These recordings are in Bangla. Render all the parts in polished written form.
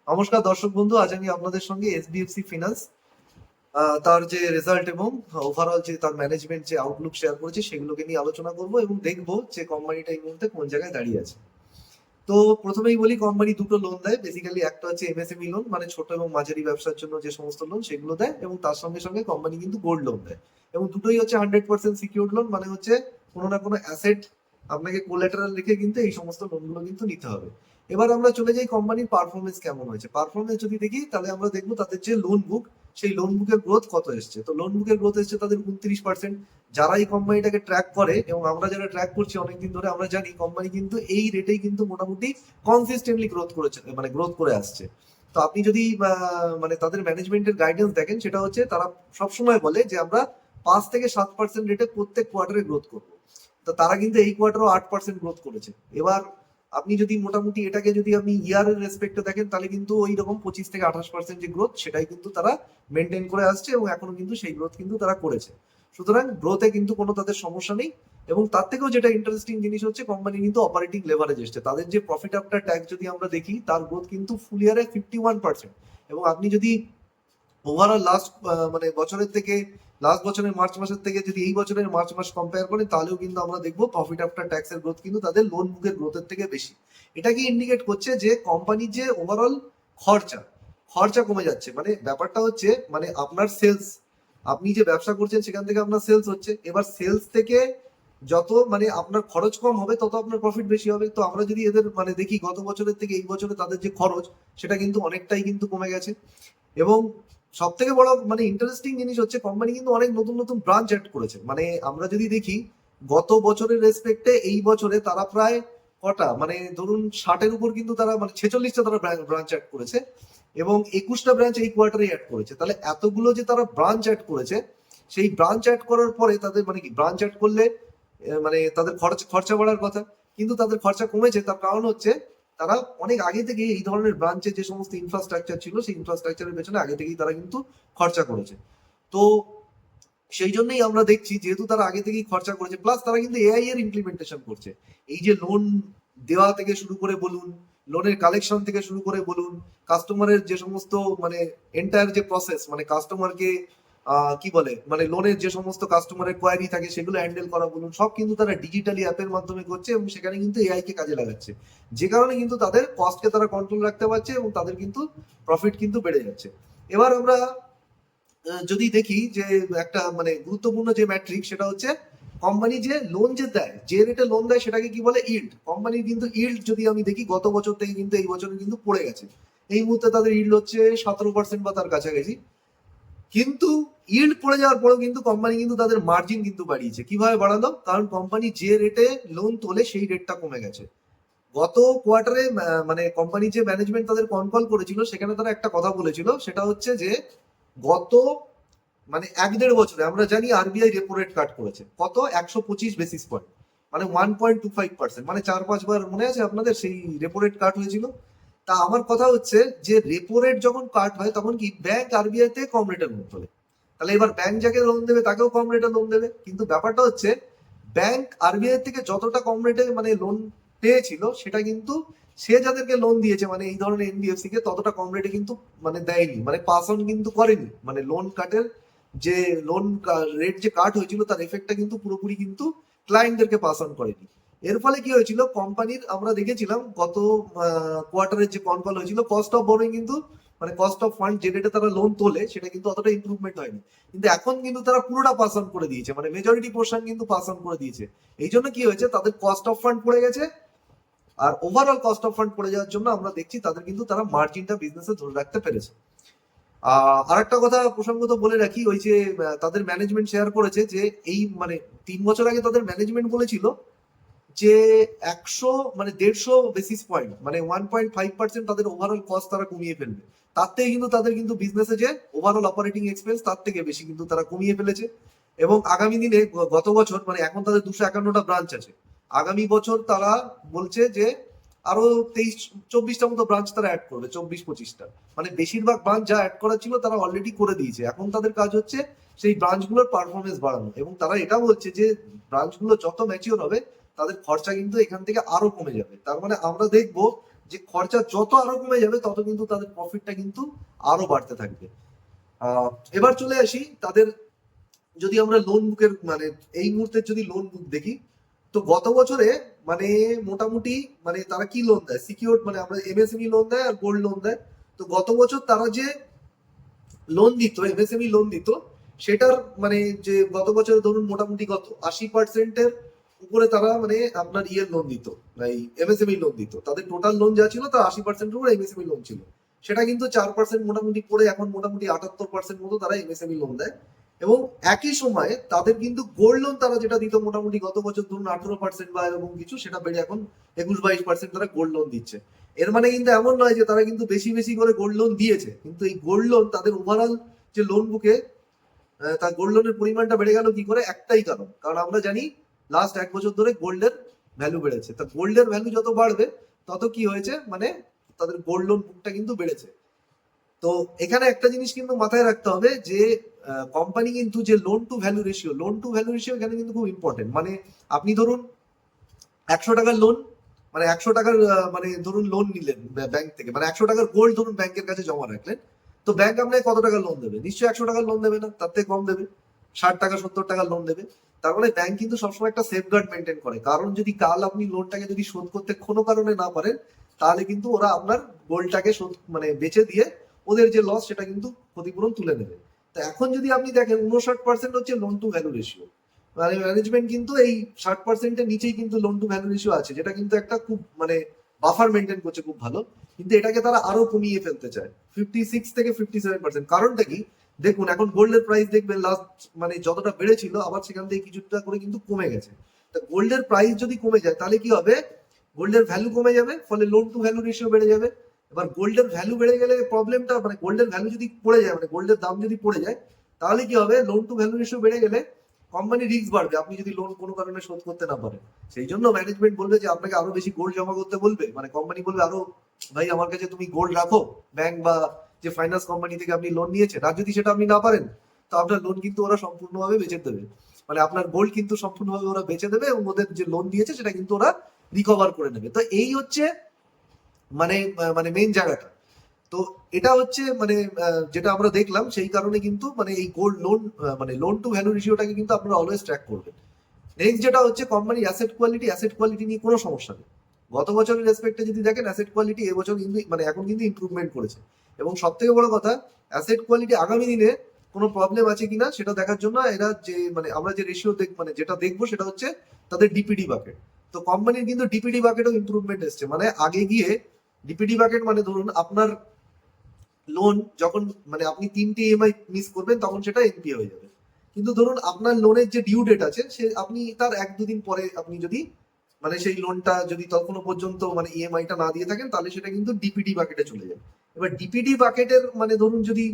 নমস্কার দর্শক বন্ধু, আজ আমি আপনাদের সঙ্গে এসবিএফসি ফিনান্স তার যে রেজাল্ট এবং ওভারঅল যে তার ম্যানেজমেন্ট যে আউটলুক শেয়ার করেছে সেগুলোকে নিয়ে আলোচনা করব এবং দেখবো যে কোম্পানিটা এই মুহূর্তে কোন জায়গায় দাঁড়িয়ে আছে। তো প্রথমেই বলি, কোম্পানি দুটো লোন দেয় বেসিক্যালি। একটা হচ্ছে এমএসএমই লোন, মানে ছোট এবং মাঝারি ব্যবসার জন্য যে সমস্ত লোন সেগুলো দেয়, এবং তার সঙ্গে সঙ্গে কোম্পানি কিন্তু গোল্ড লোন দেয়। এবং দুটোই হচ্ছে 100% সিকিউরড লোন, মানে হচ্ছে কোনো না কোনো অ্যাসেট আপনাকে কোল্যাটারাল রেখে কিন্তু এই সমস্ত লোনগুলো কিন্তু নিতে হবে। এবার আমরা চলে যাই কোম্পানির পারফরমেন্স কেমন হয়েছে। পারফরমেন্স যদি দেখি তাহলে আমরা দেখবো তাদের যে লোন বুক, সেই লোন বুকের গ্রোথ কত এসছে। তো লোন বুকের গ্রোথ এসছে তাদের 29%। যারা এই কোম্পানিটাকে ট্র্যাক করে এবং আমরা যারা ট্র্যাক করছি অনেকদিন ধরে, আমরা জানি কোম্পানি কিন্তু এই রেটেই কিন্তু মোটামুটি কনসিস্টেন্টলি গ্রোথ করেছে, মানে গ্রোথ করে আসছে। তো আপনি যদি মানে তাদের ম্যানেজমেন্টের গাইডেন্স দেখেন, সেটা হচ্ছে তারা সবসময় বলে যে আমরা 5 থেকে 7% রেটে প্রত্যেক কোয়ার্টারে গ্রোথ করবো। তো তারা কিন্তু এই কোয়ার্টারও 8% গ্রোথ করেছে। এবার আপনি যদি মোটামুটি এটাকে যদি আপনি ইয়ারের রেসপেক্টে দেখেন, তাহলে কিন্তু ওই রকম 25 থেকে 28% যে গ্রোথ, সেটাই কিন্তু তারা মেনটেন করে আসছে এবং এখনো কিন্তু সেই গ্রোথ কিন্তু তারা করেছে। সুতরাং গ্রোথে কিন্তু কোনো তাদের সমস্যা নেই। এবং তার থেকেও যেটা ইন্টারেস্টিং জিনিস হচ্ছে, কোম্পানি কিন্তু অপারেটিং লেভারেজ এসছে। তাদের যে প্রফিট আফটার ট্যাক্স যদি আমরা দেখি, তার গ্রোথ কিন্তু ফুল ইয়ারে 51%। এবং আপনি যদি ওভারঅল লাস্ট মানে বছরের থেকে, লাস্ট বছরের মার্চ মাসের থেকে যদি এই বছরের মার্চ মাস কম্পেয়ার করেন, তাহলেও কিন্তু আমরা দেখবো প্রফিট আফটার ট্যাক্সের গ্রোথ কিন্তু তাদের লোন বুকের গ্রোথের থেকে বেশি। এটা কি ইন্ডিকেট করছে যে কোম্পানির যে ওভারঅল খরচা খরচা কমে যাচ্ছে। মানে ব্যাপারটা হচ্ছে, মানে আপনার সেলস, আপনি যে ব্যবসা করছেন সেখান থেকে আপনার সেলস হচ্ছে। এবার সেলস থেকে যত মানে আপনার খরচ কম হবে, তত আপনার প্রফিট বেশি হবে। তো আমরা যদি এদের মানে দেখি, গত বছরের থেকে এই বছরে তাদের যে খরচ, সেটা কিন্তু অনেকটাই কিন্তু কমে গেছে। এবং সব থেকে বড় মানে ইন্টারেস্টিং জিনিস হচ্ছে, কোম্পানি কিন্তু অনেক নতুন নতুন ব্রাঞ্চ অ্যাড করেছে। মানে আমরা যদি দেখি, গত বছরের রেসপেক্টে এই বছরে তারা প্রায় কটা, মানে ধরুন 60-এর উপর কিন্তু তারা, মানে 46টা তারা ব্রাঞ্চ অ্যাড করেছে। এবং 21টা ব্রাঞ্চ এই কোয়ার্টারে অ্যাড করেছে। তাহলে এতগুলো যে তারা ব্রাঞ্চ অ্যাড করেছে, সেই ব্রাঞ্চ অ্যাড করার পরে তাদের মানে কি, ব্রাঞ্চ অ্যাড করলে মানে তাদের খরচা বাড়ার কথা, কিন্তু তাদের খরচা কমেছে। তার কারণ হচ্ছে তারা অনেক আগে থেকে এই ধরনের ব্রাঞ্চে যে সমস্ত ইনফ্রাস্ট্রাকচার ছিল, সেই ইনফ্রাস্ট্রাকচারের পেছনে আগে থেকেই তারা কিন্তু খরচা করেছে। তো সেই জন্যই আমরা দেখছি, যেহেতু তারা আগে থেকেই খরচা করেছে, প্লাস তারা কিন্তু এআই এর ইমপ্লিমেন্টেশন করছে। এই যে লোন দেওয়া থেকে শুরু করে বলুন, লোনের কালেকশন থেকে শুরু করে বলুন, কাস্টমারের যে সমস্ত মানে এন্টায়ার যে প্রসেস, মানে কাস্টমারকে কি বলে, মানে লোনের যে সমস্ত কাস্টমারের কোয়ারি থাকে সেগুলো হ্যান্ডেল করা বলুন, সব কিন্তু তারা ডিজিটালি অ্যাপের মাধ্যমে করছে এবং সেখানে কিন্তু এআই কে কাজে লাগাচ্ছে। যে কারণে কিন্তু তাদের কস্টকে তারা কন্ট্রোল রাখতে পারছে এবং তাদের কিন্তু প্রফিট কিন্তু বেড়ে যাচ্ছে। এবার আমরা যদি দেখি যে একটা মানে গুরুত্বপূর্ণ যে ম্যাট্রিক, সেটা হচ্ছে কোম্পানি যে লোন যে দেয়, যে রেটে লোন দেয়, সেটাকে কি বলে, ইল্ড। কোম্পানির কিন্তু ইল্ড যদি আমি দেখি, গত বছর থেকে কিন্তু এই বছরে কিন্তু পড়ে গেছে। এই মুহূর্তে তাদের ইল্ড হচ্ছে 17% বা তার কাছাকাছি। কিন্তু ইল্ড পড়ে যাওয়ার পরেও কিন্তু কোম্পানি কিন্তু তাদের মার্জিন কিন্তু বাড়িয়েছে। কিভাবে বাড়ালো? কারণ কোম্পানি যে রেটে লোন তোলে সেই রেটটা কমে গেছে। গত কোয়ার্টারে মানে কোম্পানি যে ম্যানেজমেন্ট তাদের কল করেছিল, সেখানে তারা একটা কথা বলেছিল, সেটা হচ্ছে যে গত মানে 1-1.5 বছরে আমরা জানি আরবিআই রেপো রেট কাট করেছে কত, 125 বেসিস পয়েন্ট, মানে 1.25%, মানে 4-5 বার মনে আছে আপনাদের সেই রেপো রেট কাট হয়েছিল। তা আমার কথা হচ্ছে যে রেপো রেট যখন কাট হয়, তখন কি ব্যাংক আরবিআই তে কম রেটে লোন তোলে। তাহলে এবার ব্যাংক যাকে লোন দেবে তাকেও কম রেটে লোন দেবে, কিন্তু ব্যাপারটা হচ্ছে ব্যাংক আরবিআই থেকে যতটা কম রেটে মানে লোন পেয়েছিল, সেটা কিন্তু সে যাদেরকে লোন দিয়েছে, মানে এই ধরনের এনবিএফসি কে, ততটা কম রেটে কিন্তু মানে দেয়নি, মানে পাস অন কিন্তু করেনি। মানে লোন কাটের যে লোন রেট যে কাট হয়েছিল, তার এফেক্টটা কিন্তু পুরোপুরি কিন্তু ক্লায়েন্টদেরকে পাস অন করেনি। এর ফলে কি হয়েছিল, কোম্পানির আমরা দেখেছিলাম গত কোয়ার্টারের যে কল হয়েছিল, কস্ট অফ বোরোইং কিন্তু মানে কস্ট অফ ফান্ড যে রেটে তারা লোন তোলে, সেটা কিন্তু অতটা ইমপ্রুভমেন্ট হয়নি। কিন্তু এখন কিন্তু তারা পুরোটা পাস অন করে দিয়েছে, মানে মেজরিটি পোর্শন কিন্তু পাস অন করে দিয়েছে। এই জন্য কি হয়েছে, তাদের কস্ট অফ ফান্ড পড়ে গেছে। আর ওভারঅল কস্ট অফ ফান্ড পড়ে যাওয়ার জন্য আমরা দেখছি তাদের কিন্তু তারা মার্জিনটা বিজনেসে ধরে রাখতে পেরেছে। আর একটা কথা প্রসঙ্গত বলে রাখি, ওই যে তাদের ম্যানেজমেন্ট শেয়ার করেছে যে এই মানে 3 বছর আগে তাদের ম্যানেজমেন্ট বলেছিল যে 100 মানে 150 বেসিস পয়েন্ট, মানে 1.5% তাদের ওভারঅল কস্ট তারা কমিয়ে ফেলবে। তার থেকে কিন্তু তাদের কিন্তু বিজনেসে যে ওভারঅল অপারেটিং এক্সপেন্স, তার থেকে বেশি কিন্তু তারা কমিয়ে ফেলেছে। এবং আগামী দিনে গত বছর মানে এখন তাদের 251টা ব্রাঞ্চ আছে। আগামী বছর তারা বলছে যে আরো 23-24টা মতো ব্রাঞ্চ তারা অ্যাড করবে, 24-25টা। মানে বেশিরভাগ ব্রাঞ্চ যা অ্যাড করা ছিল তারা অলরেডি করে দিয়েছে। এখন তাদের কাজ হচ্ছে সেই ব্রাঞ্চগুলোর পারফরমেন্স বাড়ানো, এবং তারা এটা বলছে যে ব্রাঞ্চগুলো যত ম্যাচিওর হবে, তাদের খরচা কিন্তু এখান থেকে আরো কমে যাবে। তার মানে আমরা দেখবো যে খরচা যত আরো কমে যাবে তত কিন্তু তাদের প্রফিটটা কিন্তু আরো বাড়তে থাকবে। এবার চলে আসি তাদের, যদি আমরা লোন বুকের মানে এই মুহূর্তে যদি লোন বুক দেখি, তো গত বছরে মানে মোটামুটি মানে তারা কি লোন দেয়, সিকিউরড মানে আমরা এমএসএমই লোন দেয় আর গোল্ড লোন দেয়। তো গত বছর তারা যে লোন দিত, এমএসএমই লোন দিত, সেটার মানে যে গত বছর ধরুন মোটামুটি কত 80%-এর উপরে তারা মানে আপনার ইয়ের লোন দিত, এই এমএসএমই লোন দিত। তাদের টোটাল লোন যা ছিল তার 80%-এর উপরে এমএসএমই লোন ছিল। সেটা কিন্তু 4% মোটামুটি পড়ে এখন মোটামুটি 78% মতো তারা এমএসএমই লোন দেয়। এবং একই সময়ে তাদের কিন্তু গোল্ড লোন তারা যেটা দিত মোটামুটি গত বছর ধরুন 18% বা এরকম কিছু, সেটা বেড়ে এখন 21-22% তারা গোল্ড লোন দিচ্ছে। এর মানে কিন্তু এমন নয় যে তারা কিন্তু বেশি বেশি করে গোল্ড লোন দিয়েছে, কিন্তু এই গোল্ড লোন তাদের ওভারঅল যে লোন বুকে তার গোল্ড লোনের পরিমাণটা বেড়ে গেল কি করে, একটাই কারণ, কারণ আমরা জানি লাস্ট 1 বছর ধরে গোল্ডের ভ্যালু বেড়েছে। তা গোল্ডের ভ্যালু যত বাড়বে তত কি হয়েছে মানে তাদের গোল্ড লোন বুকটা কিন্তু বেড়েছে। তো এখানে একটা জিনিস কিন্তু মাথায় রাখতে হবে যে কোম্পানি কিন্তু যে লোন টু ভ্যালু রেশিও এখানে কিন্তু খুব ইম্পর্টেন্ট। মানে আপনি ধরুন 100 টাকার লোন, মানে 100 টাকার মানে ধরুন লোন নিলেন ব্যাংক থেকে, মানে 100 টাকার গোল্ড ধরুন ব্যাংকের কাছে জমা রাখলেন, তো ব্যাংক আপনাকে কত টাকা লোন দেবে? নিশ্চয়ই 100 টাকার লোন দেবে না, তার থেকে কম দেবে, 60 টাকা 70 টাকার লোন দেবে। তার মানে ব্যাংক কিন্তু সবসময় একটা সেফগার্ড মেনটেন করে, কারণ যদি কাল আপনি লোনটাকে যদি শোধ করতে কোনো কারণে না পারেন, তাহলে কিন্তু ওরা আপনার গোল্ডটাকে শোধ মানে বেচে দিয়ে ওদের যে লস সেটা কিন্তু ক্ষতিপূরণ তুলে নেবে। তো এখন যদি আপনি দেখেন 59% হচ্ছে লোন টু ভ্যালু রেশিও, মানে ম্যানেজমেন্ট কিন্তু এই 60%-এর নিচেই কিন্তু লোন টু ভ্যালু রেশিও আছে, যেটা কিন্তু একটা খুব মানে বাফার মেনটেন করছে খুব ভালো। কিন্তু এটাকে তারা আরো কমিয়ে ফেলতে চায় 56 থেকে 57%। কারণটা কি, দেখুন এখন গোল্ডের প্রাইস দেখবেন লাস্ট মানে যতটা বেড়েছিল আবার সেখান থেকে কিছুটা করে কিন্তু কমে গেছে। তা গোল্ডের প্রাইস যদি কমে যায় তাহলে কি হবে, গোল্ডের ভ্যালু কমে যাবে, ফলে লোন টু ভ্যালু রেশিও বেড়ে যাবে। এবার গোল্ডের ভ্যালু বেড়ে গেলে প্রবলেমটা মানে গোল্ডের ভ্যালু যদি পড়ে যায়, মানে গোল্ডের দাম যদি পড়ে যায়, তাহলে কি হবে, লোন টু ভ্যালু রেশিও বেড়ে গেলে কোম্পানি রিস্ক বাড়বে আপনি যদি লোন কোনো কারণে শোধ করতে না পারেন। সেই জন্য ম্যানেজমেন্ট বলবে যে আপনাকে আরো বেশি গোল্ড জমা করতে বলবে, মানে কোম্পানি বলবে আরো ভাই আমার কাছে তুমি গোল্ড রাখো, ব্যাংক বা যে ফাইন্যান্স কোম্পানি থেকে আপনি লোন নিয়েছেন, আর যদি সেটা আপনি না পারেন তো আপনার লোন কিন্তু ওরা সম্পূর্ণভাবে বেচে দেবে, মানে আপনার গোল্ড কিন্তু সম্পূর্ণভাবে ওরা বেচে দেবে এবং ওদের যে লোন দিয়েছে সেটা কিন্তু ওরা রিকভার করে নেবে। তো এই হচ্ছে মানে মানে মেইন জায়গাটা। তো এটা হচ্ছে মানে যেটা আমরা দেখলাম, সেই কারণে কিন্তু মানে এই গোল্ড লোন মানে লোন টু ভ্যালু রেশিওটাকে কিন্তু আপনারা অলওয়েজ ট্র্যাক করবেন। নেক্সট যেটা হচ্ছে কোম্পানির অ্যাসেট কোয়ালিটি নিয়ে কোনো সমস্যা নেই। গত বছরের রেসপেক্টে যদি দেখেন অ্যাসেট কোয়ালিটি এবছর কিন্তু মানে এখন কিন্তু ইমপ্রুভমেন্ট করেছে। এবং সব থেকে বড় কথা, অ্যাসেট কোয়ালিটি আগামী দিনে কোনো প্রবলেম আছে কিনা সেটা দেখার জন্য এরা যে মানে আমরা যে রেশিও মানে যেটা দেখবো সেটা হচ্ছে তাদের ডিপিডি বাকেট। তো কোম্পানির কিন্তু ডিপিডি বাকেটও ইমপ্রুভমেন্ট এসছে, মানে আগে গিয়ে ডিপিডি বাকেট মানে ধরুন আপনার লোন যখন মানে আপনি 3টে ইএমআই মিস করবেন তখন সেটা এনপিএ হয়ে যাবে। কিন্তু ধরুন আপনার লোনের যে ডিউ ডেট আছে সে আপনি তার 1-2 দিন পরে আপনি যদি মানে সেই লোনটা যদি তখনও পর্যন্ত মানে ইএমআইটা না দিয়ে থাকেন তাহলে সেটা কিন্তু ডিপিডি বাকেটে চলে যাবে। এবার ডিপিডি বাকেটের মানে ধরুন যদি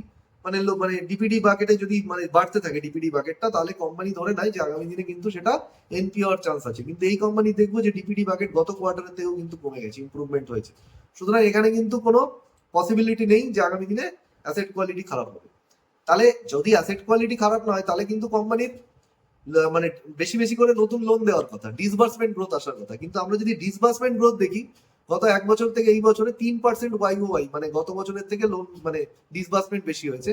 মানে মানে ডিপিডি বাকেটে যদি মানে বাড়তে থাকে ডিপিডি বাকেটটা, তাহলে কোম্পানি ধরে নেয় যে আগামী দিনে কিন্তু সেটা এনপিএ হওয়ার চান্স আছে। কিন্তু এই কোম্পানি দেখবো যে ডিপিডি বাকেট গত কোয়ার্টারেতেও কিন্তু কমে গেছে, ইমপ্রুভমেন্ট হয়েছে। সুতরাং এখানে কিন্তু কোনো পসিবিলিটি নেই যে আগামী দিনে অ্যাসেট কোয়ালিটি খারাপ হবে। তাহলে যদি অ্যাসেট কোয়ালিটি খারাপ না হয় তাহলে কিন্তু কোম্পানির মানে বেশি বেশি করে নতুন লোন দেওয়ার কথা, ডিসবার্সমেন্ট গ্রোথ আসার কথা। কিন্তু আমরা যদি ডিসবার্সমেন্ট গ্রোথ দেখি, গত 1 বছর থেকে এই বছরে 3% ওয়াই মানে গত বছরের থেকে লোন মানে ডিসবার্সমেন্ট বেশি হয়েছে।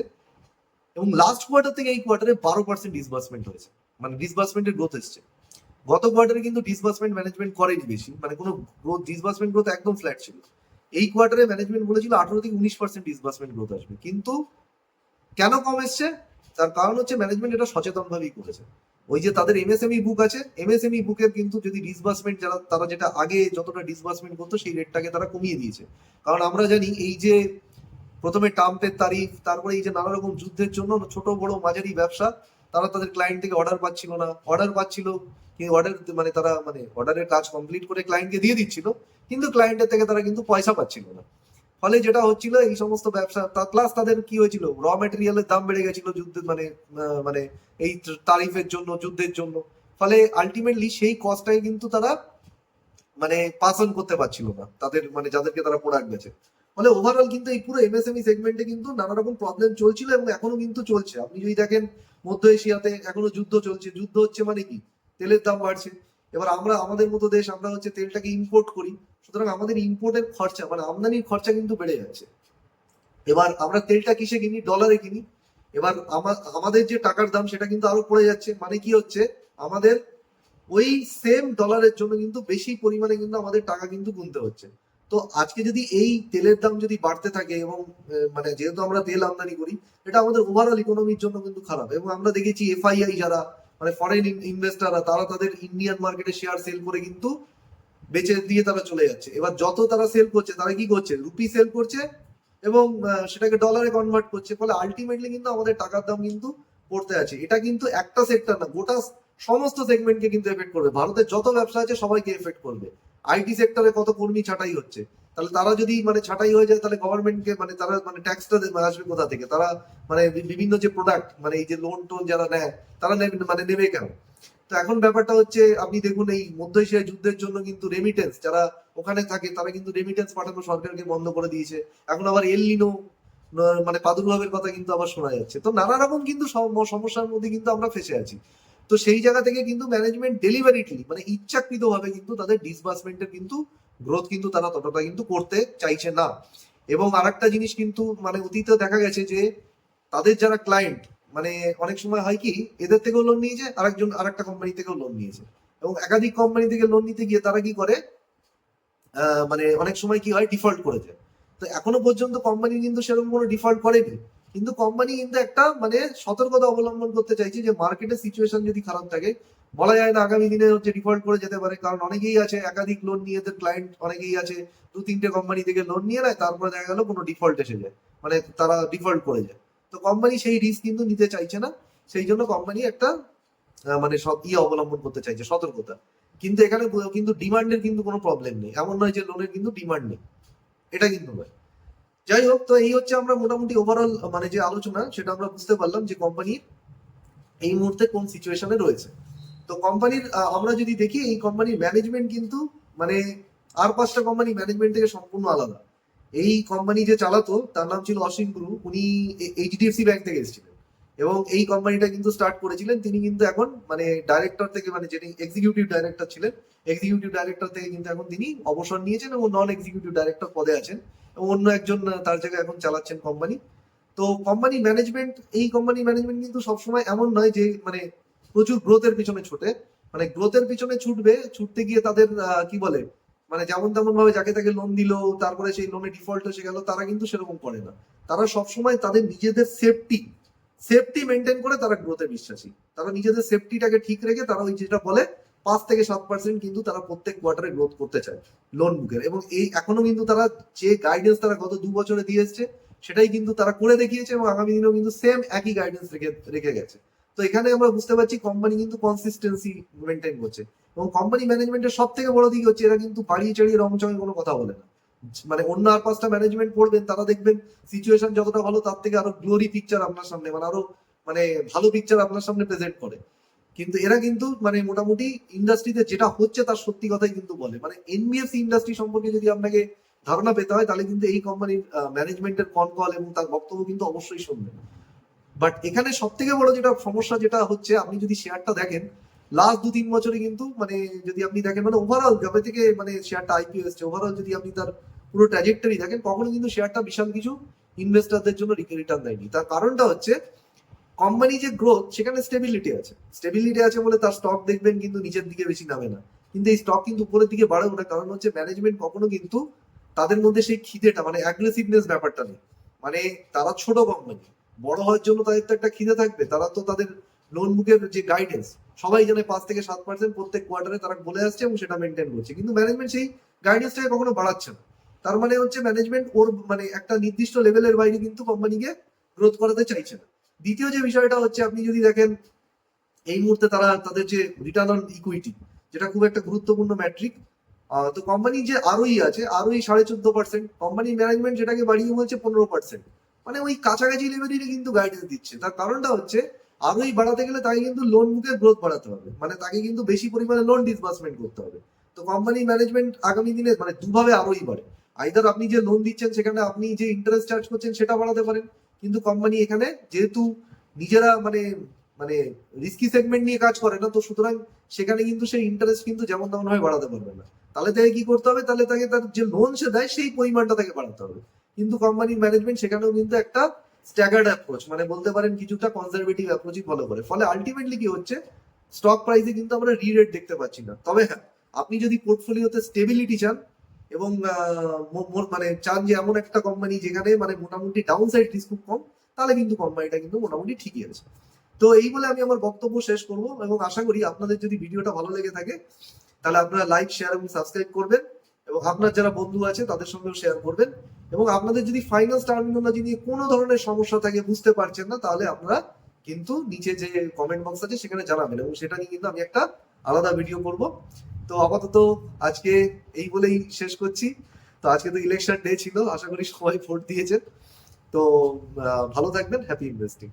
এবং লাস্ট কোয়ার্টার থেকে এই কোয়ার্টারে 12% ডিসবার্সমেন্ট হয়েছে, মানে ডিসবার্সমেন্টের গ্রোথ এসছে। গত কোয়ার্টারে কিন্তু ডিসবার্সমেন্ট ম্যানেজমেন্ট করেনি বেশি, মানে কোনো গ্রোথ ডিসবার্সমেন্ট গ্রোথ একদম ফ্ল্যাট ছিল। এই কোয়ার্টারে ম্যানেজমেন্ট বলেছিল 18 থেকে 19% ডিসবার্সমেন্ট গ্রোথ আসবে, কিন্তু কেন কম এসছে? তার কারণ হচ্ছে ম্যানেজমেন্ট এটা সচেতন ভাবেই করেছে। ওই যে তাদের এমএসএমই বুক আছে, এমএসএমই বুকের কিন্তু যদি ডিসবার্সমেন্ট যারা তারা যেটা আগে যতটা ডিসবার্সমেন্ট করতো সেই রেটটাকে তারা কমিয়ে দিয়েছে। কারণ আমরা জানি এই যে প্রথমে ট্রাম্পের তারিফ, তারপরে এই যে নানা রকম যুদ্ধের জন্য ছোট বড় মাঝারি ব্যবসা তারা তাদের ক্লায়েন্ট থেকে অর্ডার পাচ্ছিল না, অর্ডার পাচ্ছিল কিন্তু অর্ডার মানে তারা মানে অর্ডারের কাজ কমপ্লিট করে ক্লায়েন্টকে দিয়ে দিচ্ছিল, কিন্তু ক্লায়েন্টের থেকে তারা কিন্তু পয়সা পাচ্ছিল না। ফলে যেটা হচ্ছিল এই সমস্ত ব্যবসা প্লাস তাদের কি হয়েছিল, র মেটেরিয়ালের দাম বেড়ে গেছিল যুদ্ধের মানে মানে এই তারিফের জন্য, যুদ্ধের জন্য। ফলে আলটিমেটলি সেই কস্টটাই কিন্তু তারা মানে পাস অন করতে পারছিল না তাদের মানে যাদেরকে তারা প্রোডাক্ট বেচে। ফলে ওভারঅল কিন্তু এই পুরো এমএসএমই সেগমেন্টে কিন্তু নানা রকম প্রবলেম চলছিল এবং এখনো কিন্তু চলছে। আপনি যদি দেখেন মধ্য এশিয়াতে এখনো যুদ্ধ চলছে, যুদ্ধ হচ্ছে মানে কি, তেলের দাম বাড়ছে। এবার আমরা আমাদের মতো দেশ, আমরা হচ্ছে তেলটাকে ইম্পোর্ট করি, সুতরাং আমাদের ইম্পোর্টের খরচা মানে আমদানির খরচা কিন্তু বেড়ে যাচ্ছে। এবার আমরা তেলটা কিসে কিনি? ডলারে কিনি। এবার আমাদের যে টাকার দাম সেটা কিন্তু আরো পড়ে যাচ্ছে, মানে কি হচ্ছে, আমাদের ওই সেম ডলারের জন্য কিন্তু বেশি পরিমাণে কিন্তু আমাদের টাকা কিন্তু গুনতে হচ্ছে। তো আজকে যদি এই তেলের দাম যদি বাড়তে থাকে এবং মানে যেহেতু আমরা তেল আমদানি করি, এটা আমাদের ওভারঅল ইকোনমির জন্য কিন্তু খারাপ। এবং আমরা দেখেছি এফআইআই যারা মানে ফরেন ইনভেস্টাররা, তারা তাদের ইন্ডিয়ান মার্কেটে শেয়ার সেল করে কিন্তু বেচে দিয়ে তারা চলে যাচ্ছে। এবার যত তারা সেল করছে, তারা কি করছে, রুপি সেল করছে এবং সেটাকে ডলারে কনভার্ট করছে, ফলে আলটিমেটলি কিন্তু আমাদের টাকার দাম কিন্তু পড়তে আছে। এটা কিন্তু একটা সেক্টর না, গোটা সমস্ত সেগমেন্টকে কিন্তু এফেক্ট করবে। ভারতের যত ব্যবসা আছে সবাইকে এফেক্ট করবে। আইটি সেক্টরে কত কর্মী ছাঁটাই হচ্ছে, তাহলে তারা যদি মানে ছাঁটাই হয়ে যায়, তাহলে গভর্নমেন্টকে মানে তারা মানে ট্যাক্সটা আসবে কোথা থেকে? তারা মানে বিভিন্ন যে প্রোডাক্ট মানে এই যে লোন টোন যারা নেয়, তারা মানে নেবে কেন? তো এখন ব্যাপারটা হচ্ছে, আপনি দেখুন এই মধ্য এশিয়ায় যুদ্ধের জন্য কিন্তু রেমিটেন্স যারা ওখানে থাকে, তারা কিন্তু রেমিটেন্স পাঠানো সরকারকে বন্ধ করে দিয়েছে। এখন আবার এল নিনো মানে প্রাদুর্ভাবের কথা কিন্তু আবার শোনা যাচ্ছে। তো নানা রকম কিন্তু সমস্যার মধ্যে কিন্তু আমরা ফেসে আছি। তো সেই জায়গা থেকে কিন্তু ম্যানেজমেন্ট ডেলিভারিটলি মানে ইচ্ছাকৃত ভাবে কিন্তু তাদের ডিসবার্সমেন্টের কিন্তু গ্রোথ কিন্তু তারা ততটা কিন্তু করতে চাইছে না। এবং আরেকটা জিনিস কিন্তু মানে অতীতে দেখা গেছে যে তাদের যারা ক্লায়েন্ট মানে অনেক সময় হয় কি, এদের থেকেও লোন নিয়েছে, আরেকটা কোম্পানি থেকেও লোন নিয়েছে, এবং একাধিক কোম্পানি থেকে লোন নিতে গিয়ে তারা কি করে, মানে অনেক সময় কি হয়, ডিফল্ট করে যায়। তো এখনো পর্যন্ত কোম্পানি কিন্তু সেরকম কোনো ডিফল্ট করেনি, কিন্তু কোম্পানি কিন্তু একটা মানে সতর্কতা অবলম্বন করতে চাইছে যে মার্কেটের সিচুয়েশন যদি খারাপ থাকে, বলা যায় না আগামী দিনে হচ্ছে ডিফল্ট করে যেতে পারে। কারণ অনেকেই আছে একাধিক লোন নিয়ে, এদের ক্লায়েন্ট অনেকেই আছে দু তিনটে কোম্পানি থেকে লোন নিয়ে নেয়, তারপরে দেখা গেল কোনো ডিফল্ট এসে যায়, মানে তারা ডিফল্ট করে যায়। তো কোম্পানি সেই রিস্ক কিন্তু নিতে চাইছে না, সেই জন্য কোম্পানি একটা মানে সব অবলম্বন করতে চাইছে, সতর্কতা। কিন্তু এখানে কিন্তু ডিমান্ডের কিন্তু কোনো প্রবলেম নেই, এমন নয় যে লোনের কিন্তু ডিমান্ড নেই, এটা কিন্তু নয়। যাই হোক, তো এই হচ্ছে আমরা মোটামুটি ওভারঅল মানে যে আলোচনা, সেটা আমরা বুঝতে পারলাম যে কোম্পানি এই মুহূর্তে কোন সিচুয়েশনে রয়েছে। তো কোম্পানির আমরা যদি দেখি, এই কোম্পানির ম্যানেজমেন্ট কিন্তু মানে আর পাঁচটা কোম্পানি ম্যানেজমেন্ট থেকে সম্পূর্ণ আলাদা। এই কোম্পানি যে চালাতো তার নাম ছিল অসীম গুরু, উনি এইচডিএফসি ব্যাংক থেকে এসেছিলেন এবং এই কোম্পানিটা কিন্তু স্টার্ট করেছিলেন। তিনি কিন্তু এখন মানে ডাইরেক্টর থেকে মানে যিনি এক্সিকিউটিভ ডাইরেক্টর ছিলেন, এক্সিকিউটিভ ডাইরেক্টর থেকে কিন্তু এখন তিনি অবসর নিয়েছেন এবং নন এক্সিকিউটিভ ডাইরেক্টর পদে আছেন, এবং অন্য একজন তার জায়গায় এখন চালাচ্ছেন কোম্পানি। তো কোম্পানি ম্যানেজমেন্ট, এই কোম্পানি ম্যানেজমেন্ট কিন্তু সবসময় এমন নয় যে মানে প্রচুর গ্রোথের পিছনে ছুটে, মানে গ্রোথের পিছনে ছুটতে গিয়ে তাদের কি বলে মানে যেমন তেমন ভাবে যাকে তাকে লোন দিল, তারপরে সেই লোনে ডিফল্ট এসে গেল, তারা কিন্তু সেরকম করে না। তারা সবসময় তাদের নিজেদের সেফটি মেনটেন করে তারা গ্রোথে বিশ্বাসী। তারা নিজেদের সেফটিটাকে ঠিক রেখে তারা ওই যেটা বলে 5 থেকে 7% কিন্তু তারা প্রত্যেক কোয়ার্টারে গ্রোথ করতে চায় লোন বুকের। এবং এই এখনো কিন্তু তারা যে গাইডেন্স তারা গত 2 বছরে দিয়ে এসছে, সেটাই কিন্তু তারা করে দেখিয়েছে এবং আগামী দিনেও কিন্তু সেম একই গাইডেন্স রেখে গেছে। তো এখানে আমরা বুঝতে পারছি কোম্পানি কিন্তু কনসিস্টেন্সি মেনটেন করছে। এবং কোম্পানি ম্যানেজমেন্টের সব থেকে বড় দিক হচ্ছে, এরা কিন্তু বাড়িয়ে চাড়িয়ে রংচঙে কোনো কথা বলে না। মানে অন্য আর পাঁচটা ম্যানেজমেন্ট পড়বেন, তারা দেখবেন সিচুয়েশন যতটা ভালো তার থেকে আরো গ্লোরি পিকচার আপনার সামনে মানে আরো মানে ভালো পিকচার আপনার সামনে প্রেজেন্ট করে। কিন্তু এরা কিন্তু মানে মোটামুটি ইন্ডাস্ট্রিতে যেটা হচ্ছে তার সত্যি কথাই কিন্তু বলে। মানে এনবিএফসি ইন্ডাস্ট্রি সম্পর্কে যদি আপনাকে ধারণা পেতে হয়, তাহলে কিন্তু এই কোম্পানির ম্যানেজমেন্টের কল এবং তার বক্তব্য কিন্তু অবশ্যই শুনবেন। বাট এখানে সব থেকে বড় যেটা সমস্যা যেটা হচ্ছে, আপনি যদি শেয়ারটা দেখেন লাস্ট 2-3 বছরে কিন্তু মানে যদি আপনি দেখেন মানে ওভারঅল যবে থেকে মানে শেয়ারটা আইপিও এসছে, ওভারঅল যদি আপনি তার পুরো ট্র্যাজেক্টরি দেখেন, কখনো কিন্তু শেয়ারটা বিশাল কিছু ইনভেস্টরদের জন্য রিটার্ন দেয়নি। তার কারণটা হচ্ছে কোম্পানি যে গ্রোথ, সেখানে স্টেবিলিটি আছে বলে তার স্টক দেখবেন কিন্তু নিচের দিকে বেশি নামে না, কিন্তু এই স্টক কিন্তু উপরের দিকে বাড়েও না। কারণ হচ্ছে ম্যানেজমেন্ট কখনো কিন্তু তাদের মধ্যে সেই খিদেটা মানে অ্যাগ্রেসিভনেস ব্যাপারটা নেই। মানে তারা ছোট কোম্পানি, বড় হওয়ার জন্য তাদের তো একটা খিদে থাকবে। তারা তো তাদের লোন বুকের যে গাইডেন্স সবাই জানে 5 থেকে 7% প্রত্যেক কোয়ার্টারে তারা বলে আসছে এবং সেটা মেনটেন করছে, কিন্তু ম্যানেজমেন্ট সেই গাইডেন্সটাকে কখনো বাড়াচ্ছে না। তার মানে হচ্ছে ম্যানেজমেন্ট ওর মানে একটা নির্দিষ্ট লেভেলের বাইরে কিন্তু কোম্পানিকে গ্রোথ করাতে চাইছে না। দ্বিতীয় যে বিষয়টা হচ্ছে, আপনি যদি দেখেন এই মুহূর্তে তারা তাদের যে রিটার্ন অন ইকুইটি, যেটা খুব একটা গুরুত্বপূর্ণ ম্যাট্রিক, তো কোম্পানি যে আরওই আছে, আরওই 14.5%, কোম্পানির ম্যানেজমেন্ট যেটাকে বাড়িয়ে বলছে 15%। মানে ওই কাছাকাছি লেভেলেরই কিন্তু গাইডেন্স দিচ্ছে। তার কারণটা হচ্ছে আরওই বাড়াতে গেলে তাকে কিন্তু লোন বুকের গ্রোথ বাড়াতে হবে, মানে তাকে কিন্তু বেশি পরিমাণে লোন ডিসবার্সমেন্ট করতে হবে। তো কোম্পানির ম্যানেজমেন্ট আগামী দিনে মানে দুভাবে আরওই বাড়ে। আইদার আপনি যে লোন দিচ্ছেন সেখানে আপনি যে ইন্টারেস্ট চার্জ করছেন সেটা বাড়াতে পারেন, কিন্তু কোম্পানি এখানে যেহেতু নিজেরা মানে মানে রিস্কি সেগমেন্ট নিয়ে কাজ করে না, তো সুতরাং সেখানে কিন্তু সেই ইন্টারেস্ট কিন্তু যেমন তেমন ভাবে বাড়াতে পারবে না। তাহলে তাকে কি করতে হবে, তাহলে তাকে তার যে লোন সে দেয় সেই পরিমাণটা তাকে বাড়াতে হবে। কিন্তু কোম্পানির ম্যানেজমেন্ট সেখানেও কিন্তু একটা স্ট্যাগার্ড অ্যাপ্রোচ, মানে বলতে পারেন কিছুটা কনজারভেটিভ অ্যাপ্রোচই ফলো করে। ফলে আলটিমেটলি কি হচ্ছে, স্টক প্রাইসে কিন্তু আমরা রি-রেট দেখতে পাচ্ছি না। তবে হ্যাঁ, আপনি যদি পোর্টফোলিওতে স্টেবিলিটি চান এবং মানে চান যে এমন একটা কোম্পানি যেখানে মানে মোটামুটি ডাউন সাইড রিস্ক খুব কম, তাহলে কিন্তু কোম্পানিটা কিন্তু মোটামুটি ঠিকই আছে। তো এই বলে আমি আমার বক্তব্য শেষ করব, এবং আশা করি আপনাদের যদি ভিডিওটা ভালো লেগে থাকে তাহলে আপনারা লাইক, শেয়ার এবং সাবস্ক্রাইব করবেন, এবং আপনার যারা বন্ধু আছে তাদের সঙ্গেও শেয়ার করবেন। এবং আপনাদের যদি ফাইন্যান্স টার্মিনোলজি নিয়ে কোনো ধরনের সমস্যা থাকে, বুঝতে পারছেন না, তাহলে আপনারা কিন্তু নিচে যে কমেন্ট বক্স আছে সেখানে জানাবেন, এবং সেটা নিয়ে কিন্তু আমি একটা আলাদা ভিডিও করব। তো আপাতত আজকে এই বলেই শেষ করছি। তো আজকে তো ইলেকশন ডে ছিল, আশা করি সবাই ভোট দিয়েছেন। তো ভালো থাকবেন, হ্যাপি ইনভেস্টিং।